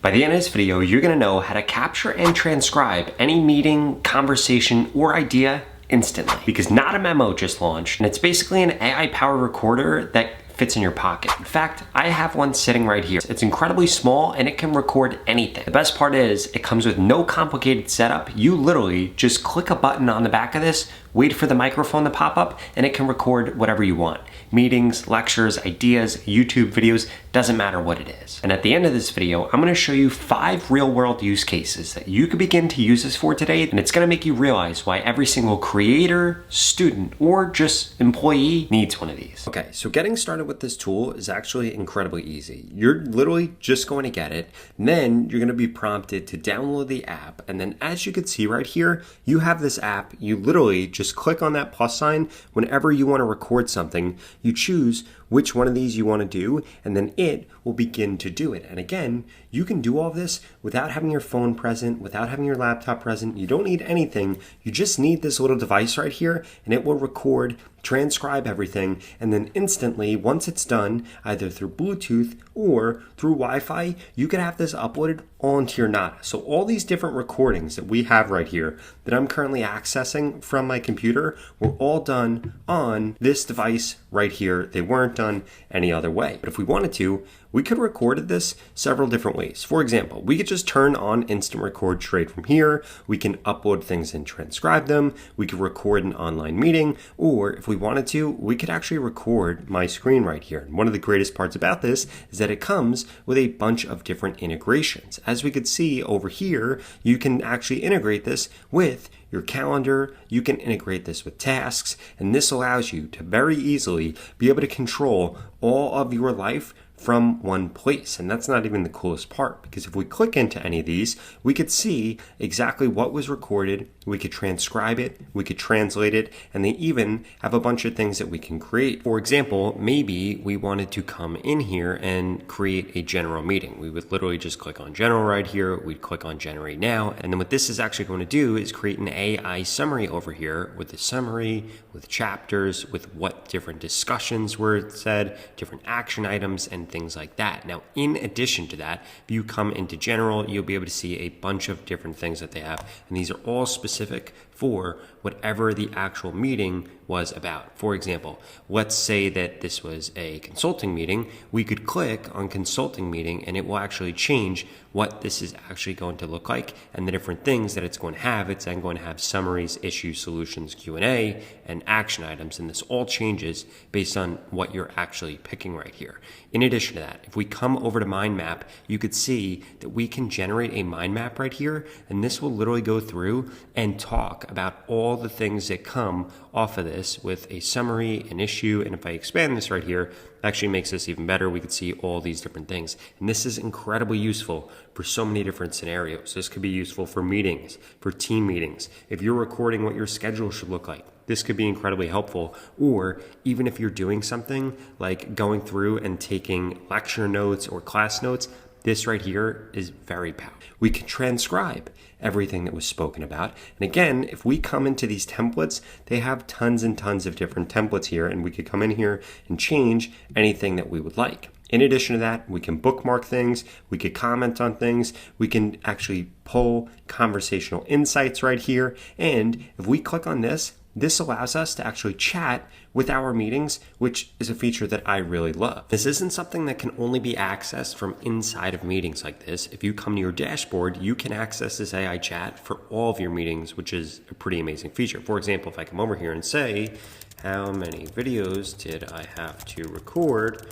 By the end of this video, you're gonna know how to capture and transcribe any meeting, conversation, or idea instantly. Because Notta Memo just launched, and it's basically an AI-powered recorder that fits in your pocket. In fact, I have one sitting right here. It's incredibly small and it can record anything. The best part is it comes with no complicated setup. You literally just click a button on the back of this, wait for the microphone to pop up, and it can record whatever you want. Meetings, lectures, ideas, YouTube videos, doesn't matter what it is. And at the end of this video, I'm gonna show you 5 real-world use cases that you could begin to use this for today, and it's gonna make you realize why every single creator, student, or just employee needs one of these. Okay, so getting started with this tool is actually incredibly easy. You're literally just going to get it, and then you're gonna be prompted to download the app, and then as you can see right here, you have this app. You literally just click on that plus sign whenever you want to record something. You choose which one of these you want to do, and then it will begin to do it. And again, you can do all of this without having your phone present, without having your laptop present. You don't need anything. You just need this little device right here, and it will record, transcribe everything, and then instantly, once it's done, either through Bluetooth or through Wi-Fi, you can have this uploaded onto your Notta. So all these different recordings that we have right here that I'm currently accessing from my computer were all done on this device right here. They weren't done any other way. But if we wanted to, we could have recorded this several different ways. For example, we could just turn on instant record straight from here. We can upload things and transcribe them. We could record an online meeting, or if we wanted to, we could actually record my screen right here. And one of the greatest parts about this is that it comes with a bunch of different integrations. As we could see over here, you can actually integrate this with your calendar, you can integrate this with tasks, and this allows you to very easily be able to control all of your life from one place. And that's not even the coolest part, because if we click into any of these, we could see exactly what was recorded, we could transcribe it, we could translate it, and they even have a bunch of things that we can create. For example, maybe we wanted to come in here and create a general meeting. We would literally just click on general right here, we'd click on generate now, and then what this is actually going to do is create an AI summary over here with the summary, with chapters, with what different discussions were said, different action items, and things like that. Now, in addition to that, if you come into general, you'll be able to see a bunch of different things that they have, and these are all specific for whatever the actual meeting was about. For example, let's say that this was a consulting meeting. We could click on consulting meeting and it will actually change what this is actually going to look like and the different things that it's going to have. It's then going to have summaries, issues, solutions, Q&A, and action items. And this all changes based on what you're actually picking right here. In addition to that, if we come over to mind map, you could see that we can generate a mind map right here. And this will literally go through and talk about all the things that come off of this with a summary, an issue, and if I expand this right here, actually makes this even better. We could see all these different things. And this is incredibly useful for so many different scenarios. This could be useful for meetings, for team meetings. If you're recording what your schedule should look like, this could be incredibly helpful. Or even if you're doing something like going through and taking lecture notes or class notes, this right here is very powerful. We can transcribe everything that was spoken about. And again, if we come into these templates, they have tons and tons of different templates here, and we could come in here and change anything that we would like. In addition to that, we can bookmark things, we could comment on things, we can actually pull conversational insights right here. And if we click on this, this allows us to actually chat with our meetings, which is a feature that I really love. This isn't something that can only be accessed from inside of meetings like this. If you come to your dashboard, you can access this AI chat for all of your meetings, which is a pretty amazing feature. For example, if I come over here and say, how many videos did I have to record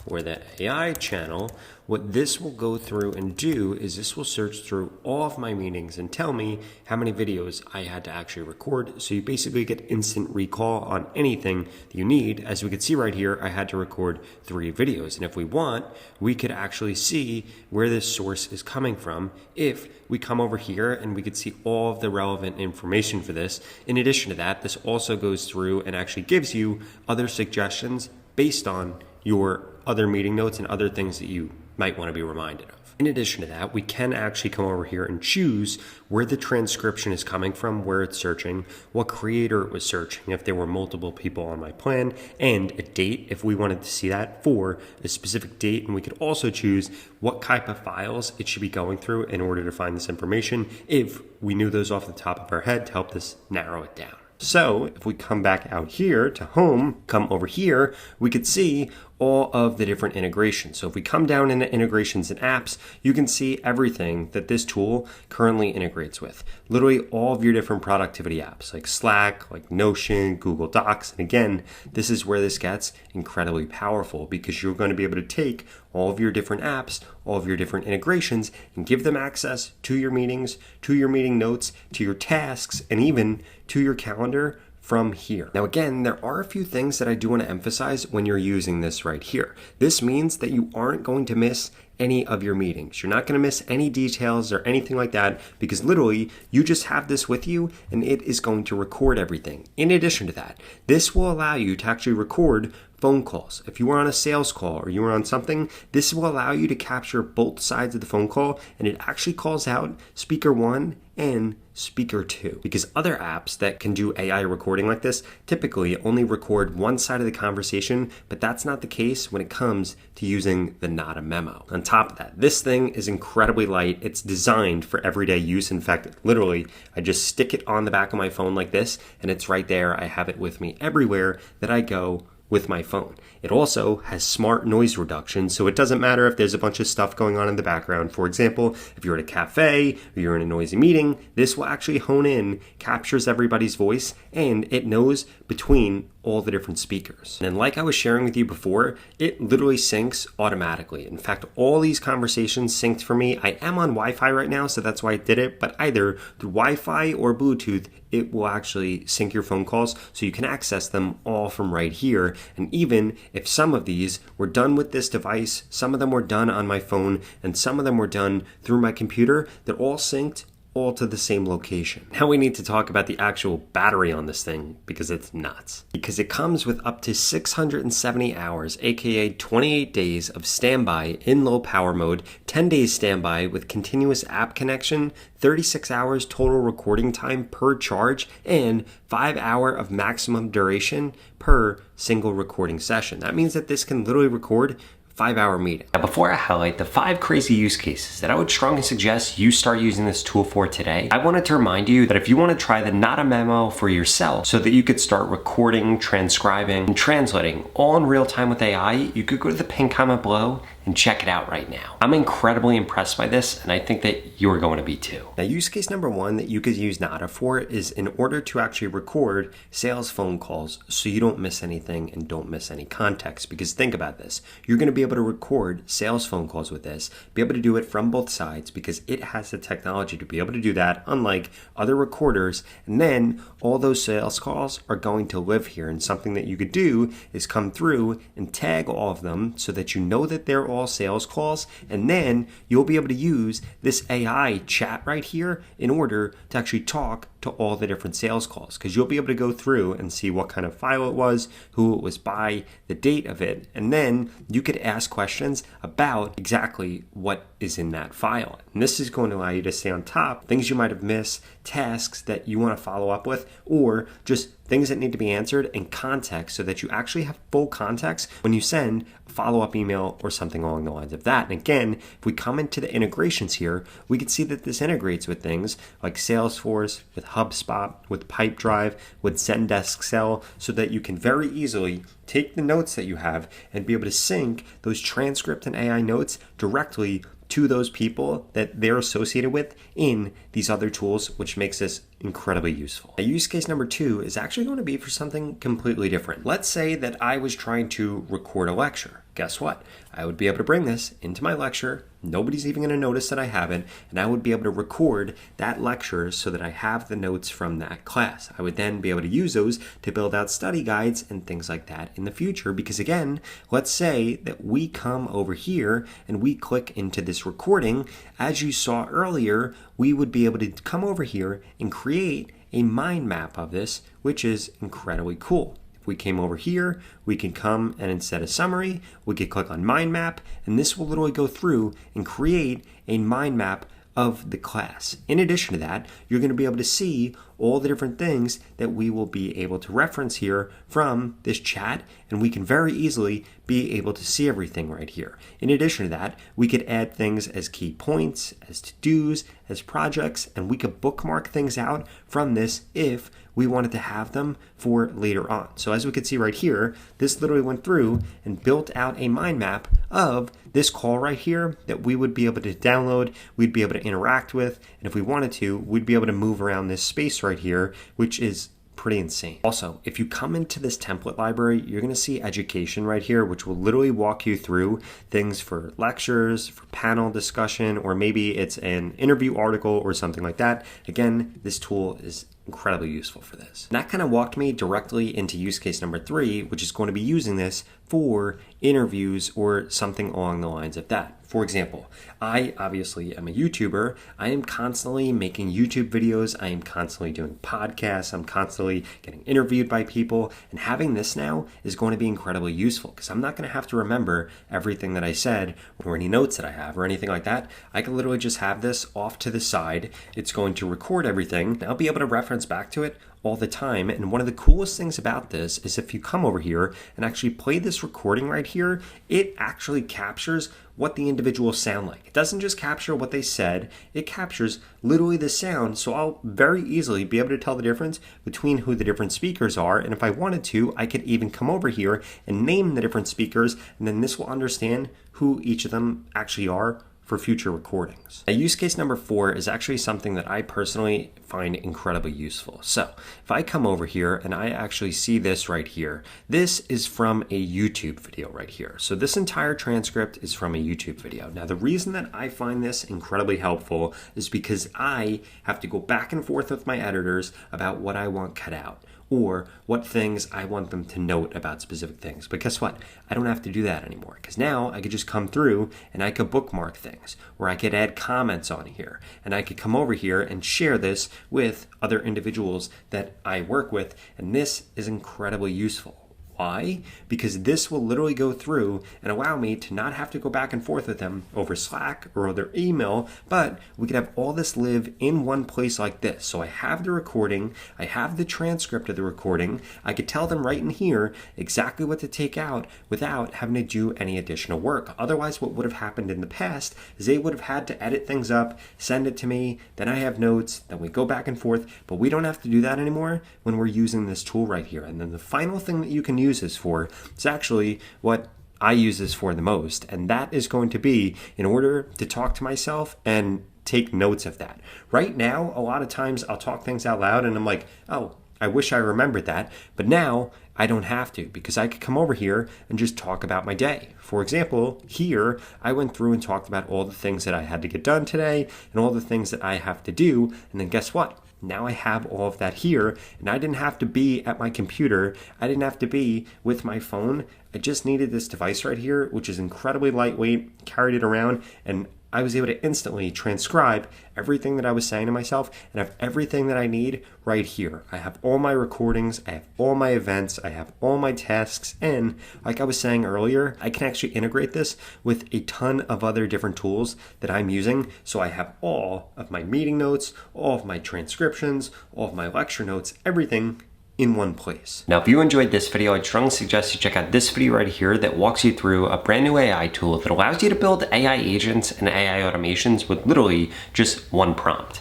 for the AI channel, what this will go through and do is this will search through all of my meetings and tell me how many videos I had to actually record. So you basically get instant recall on anything that you need. As we can see right here, I had to record 3 videos. And if we want, we could actually see where this source is coming from if we come over here, and we could see all of the relevant information for this. In addition to that, this also goes through and actually gives you other suggestions based on your other meeting notes and other things that you might want to be reminded of. In addition to that, we can actually come over here and choose where the transcription is coming from, where it's searching, what creator it was searching, if there were multiple people on my plan, and a date if we wanted to see that for a specific date. And we could also choose what type of files it should be going through in order to find this information if we knew those off the top of our head to help us narrow it down. So if we come back out here to home, come over here, we could see all of the different integrations. So if we come down into integrations and apps, you can see everything that this tool currently integrates with. Literally all of your different productivity apps like Slack, like Notion, Google Docs. And again, this is where this gets incredibly powerful because you're going to be able to take all of your different apps, all of your different integrations, and give them access to your meetings, to your meeting notes, to your tasks, and even to your calendar from here. Now again, there are a few things that I do want to emphasize when you're using this right here. This means that you aren't going to miss any of your meetings. You're not going to miss any details or anything like that because literally you just have this with you and it is going to record everything. In addition to that, this will allow you to actually record phone calls. If you were on a sales call or you were on something, this will allow you to capture both sides of the phone call and it actually calls out speaker 1 and speaker 2. Because other apps that can do AI recording like this typically only record one side of the conversation, but that's not the case when it comes to using the Notta Memo. On top of that, this thing is incredibly light. It's designed for everyday use. In fact, literally, I just stick it on the back of my phone like this and it's right there. I have it with me everywhere that I go with my phone. It also has smart noise reduction, so it doesn't matter if there's a bunch of stuff going on in the background. For example, if you're at a cafe or you're in a noisy meeting, this will actually hone in, captures everybody's voice, and it knows between all the different speakers. And like I was sharing with you before, it literally syncs automatically. In fact, all these conversations synced for me. I am on Wi-Fi right now, so that's why I did it, but either through Wi-Fi or Bluetooth, it will actually sync your phone calls so you can access them all from right here. And even if some of these were done with this device, some of them were done on my phone, and some of them were done through my computer, they're all synced all to the same location. Now we need to talk about the actual battery on this thing because it's nuts. Because it comes with up to 670 hours, aka 28 days of standby in low power mode, 10 days standby with continuous app connection, 36 hours total recording time per charge, and 5 hours of maximum duration per single recording session. That means that this can literally record 5-hour meeting. Now, before I highlight the 5 crazy use cases that I would strongly suggest you start using this tool for today, I wanted to remind you that if you want to try the Notta Memo for yourself so that you could start recording, transcribing, and translating all in real time with AI, you could go to the pinned comment below and check it out right now. I'm incredibly impressed by this, and I think that you're going to be too. Now, use case number 1 that you could use Notta for is in order to actually record sales phone calls so you don't miss anything and don't miss any context. Because think about this, you're going to be able to record sales phone calls with this, be able to do it from both sides because it has the technology to be able to do that, unlike other recorders. And then all those sales calls are going to live here. And something that you could do is come through and tag all of them so that you know that they're all sales calls, and then you'll be able to use this AI chat right here in order to actually talk to all the different sales calls, because you'll be able to go through and see what kind of file it was, who it was by, the date of it, and then you could ask questions about exactly what is in that file. And this is going to allow you to stay on top, things you might have missed, tasks that you want to follow up with, or just things that need to be answered in context so that you actually have full context when you send a follow-up email or something along the lines of that. And again, if we come into the integrations here, we can see that this integrates with things like Salesforce, with HubSpot, with Pipedrive, with Zendesk Sell, so that you can very easily take the notes that you have and be able to sync those transcript and AI notes directly to those people that they're associated with in these other tools, which makes this incredibly useful. Now, use case number 2 is actually going to be for something completely different. Let's say that I was trying to record a lecture. Guess what? I would be able to bring this into my lecture. Nobody's even going to notice that I have it, and I would be able to record that lecture so that I have the notes from that class. I would then be able to use those to build out study guides and things like that in the future, because again, let's say that we come over here and we click into this recording. As you saw earlier, we would be able to come over here and create a mind map of this, which is incredibly cool. If we came over here, we can come and instead of summary, we could click on mind map, and this will literally go through and create a mind map of the class. In addition to that, you're going to be able to see all the different things that we will be able to reference here from this chat, and we can very easily be able to see everything right here. In addition to that, we could add things as key points, as to-dos, as projects, and we could bookmark things out from this if we wanted to have them for later on. So as we can see right here, this literally went through and built out a mind map of this call right here that we would be able to download, we'd be able to interact with, and if we wanted to, we'd be able to move around this space right here, which is pretty insane. Also, if you come into this template library, you're going to see education right here, which will literally walk you through things for lectures, for panel discussion, or maybe it's an interview article or something like that. Again, this tool is incredibly useful for this. And that kind of walked me directly into use case number 3, which is going to be using this for interviews or something along the lines of that. For example, I obviously am a YouTuber. I am constantly making YouTube videos. I am constantly doing podcasts. I'm constantly getting interviewed by people. And having this now is going to be incredibly useful because I'm not going to have to remember everything that I said or any notes that I have or anything like that. I can literally just have this off to the side. It's going to record everything. And I'll be able to reference back to it all the time. And one of the coolest things about this is if you come over here and actually play this recording right here, it actually captures what the individuals sound like. It doesn't just capture what they said, it captures literally the sound. So I'll very easily be able to tell the difference between who the different speakers are. And if I wanted to, I could even come over here and name the different speakers, and then this will understand who each of them actually are for future recordings. Now, use case number 4 is actually something that I personally find incredibly useful. So if I come over here and I actually see this right here, this is from a YouTube video right here. So this entire transcript is from a YouTube video. Now, the reason that I find this incredibly helpful is because I have to go back and forth with my editors about what I want cut out, or what things I want them to note about specific things. But guess what? I don't have to do that anymore because now I could just come through and I could bookmark things, or I could add comments on here, and I could come over here and share this with other individuals that I work with, and this is incredibly useful. Why? Because this will literally go through and allow me to not have to go back and forth with them over Slack or other email, but we could have all this live in one place like this. So I have the recording, I have the transcript of the recording, I could tell them right in here exactly what to take out without having to do any additional work. Otherwise, what would have happened in the past is they would have had to edit things up, send it to me, then I have notes, then we go back and forth, but we don't have to do that anymore when we're using this tool right here. And then the final thing that you can use this for is actually what I use this for the most, and that is going to be in order to talk to myself and take notes of that. Right now, a lot of times I'll talk things out loud and I'm like, oh, I wish I remembered that, but now I don't have to because I could come over here and just talk about my day. For example, here I went through and talked about all the things that I had to get done today and all the things that I have to do, and then guess what? Now I have all of that here, and I didn't have to be at my computer. I didn't have to be with my phone. I just needed this device right here, which is incredibly lightweight, carried it around, and I was able to instantly transcribe everything that I was saying to myself and have everything that I need right here. I have all my recordings, I have all my events, I have all my tasks, and like I was saying earlier, I can actually integrate this with a ton of other different tools that I'm using. So I have all of my meeting notes, all of my transcriptions, all of my lecture notes, everything in one place. Now, if you enjoyed this video, I'd strongly suggest you check out this video right here that walks you through a brand new AI tool that allows you to build AI agents and AI automations with literally just one prompt.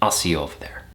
I'll see you over there.